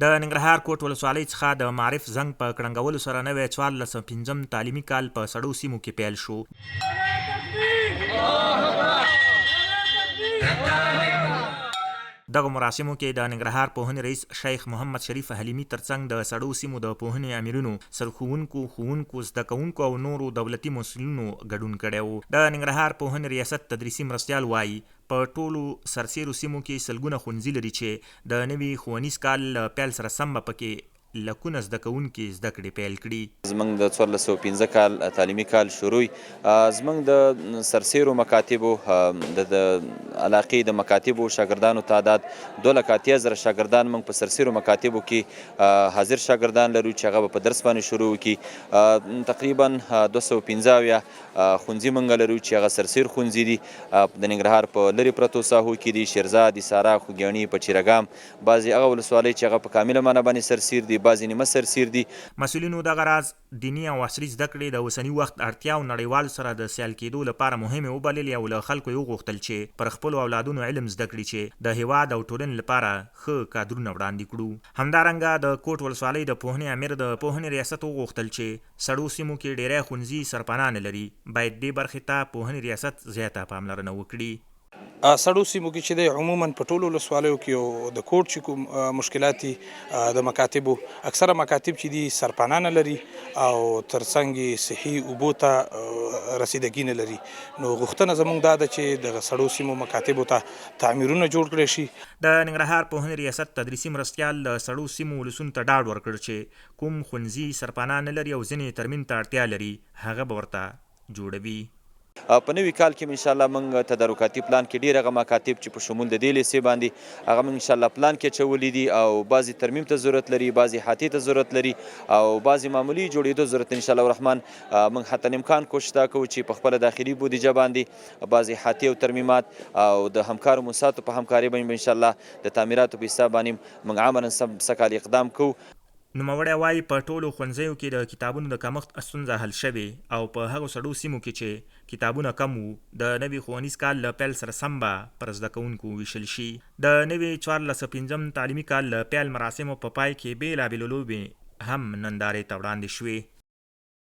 د ننګرهار کوټ ولسوالۍ څخه د معارف زنګ په کړنګولو سره نوی 1405 تعلیمي کال په سړو سیمو کې پیل شو. دغه مراسمو کې د ننګرهار پوهنې رئیس شیخ محمد شریف حلیمي ترڅنګ د سړو سیمو د پوهنې امیرونو، سرښوونکو، ښوونکو، زده کوونکو او نورو دولتي مسؤلینو ګډون کړی و. د ننګرهار پوهنې ریاست تدریسي مرستیال وایي په ټولو سرسیرو سیمو کې سلګونه ښوونځي لري چې د نوي ښوونیز کال له پیل سره سم به پکې لکونه زده کوونکي زده کړې پیل کړي. زموږ د 1405 کال تعلیمي کال شروع زموږ د سرسیرو مکاتبو د علاقې د مکاتبو شاګردانو تعداد 2,80,000 شاګردان موږ په سرسیرو مکاتبو کې حاضر شاګردان لرو چې هغه په درس باندې شروع وکړي. تقریبا 215 ښوونځي موږ لرو چې هغه سرسیر ښوونځي دي. د ننګرهار په لرې پرتو ساحو کې دي، شیرزاد، سارا، خوږیاڼي، پچیرګام، بعضې هغه ولسوالۍ چې هغه په کامله معنا باندې سرسیر دي، بعضې نیمه سرسیر دي. مسؤلینو دغه راز دینی او عصري زده کړې د اوسني وخت اړتیا او نړیوال سره د سیال کېدو لپاره مهمې وبللې او له خلکو یې وغوښتل چې پر خپلو اولادونو علم زده کړي چې د هیواد او ټولنې لپاره ښه کادرونه وړاندې کړو. همدارنګه د کوټ ولسوالۍ د پوهنې امیر د پوهنې ریاست وغوښتل چې سړو سیمو کې ډیری ښوونځي سرپناه نه لري، باید دې برخې ته پوهنې ریاست زیاته پاملرنه وکړي. سړو سیمو کې چې دی عموما په ټولو ولسوالیو کې او د کوټ چې کوم مشکلات دي د مکاتبو، اکثره مکاتب چې دي سرپناه نه لري او ترڅنګ یې صحي اوبو ته رسیدګي نه لري. نو غوښتنه زموږ دا ده چې د سړو سیمو مکاتبو ته تعمیرونه جوړ کړی شي. د ننګرهار پوهنې ریاست تدریسي مرستیال د سړو سیمو ولسونو ته ډاډ ورکړ چې کوم ښوونځي سرپناه نه لري او ځینې ترمیم ته اړتیا لري هغه به ورته جوړوي. په نوي کال کې ان شاء الله موږ تدارکاتي پلان کې ډېر هغه مکاتب چې په شمول د دې لیسې باندې هغه موږ ان شاء الله پلان کې اچولي دي او بعضې ترمیم ته ضرورت لري، بعضې احاطې ته ضرورت لري او بعضې معمولي جوړېدو ضرورت. ان شاء الله الرحمن موږ حتی امکان کوشش دا کوو چې په خپله داخلي بودیجه باندې بعضې احاطې او ترمیمات او د همکارو موسساتو په همکارۍ باندې ان شاء الله د تعمیراتو په حساب باندې موږ عملاً سږ اقدام کوو. نوموړی وایي په ټولو ښوونځیو کې د کتابونو د کمښت ستونزه حل شوې او په هغو سړو سیمو کې چې کتابونه کم وو د نوي ښوونیز کال له پیل سره سم به پر زده کوونکو ویشل شي. د نوي 1405 تعلیمي کال له پیل مراسمو په پای کې بېلابېلې لوبې هم نندارې ته وړاندې شوې.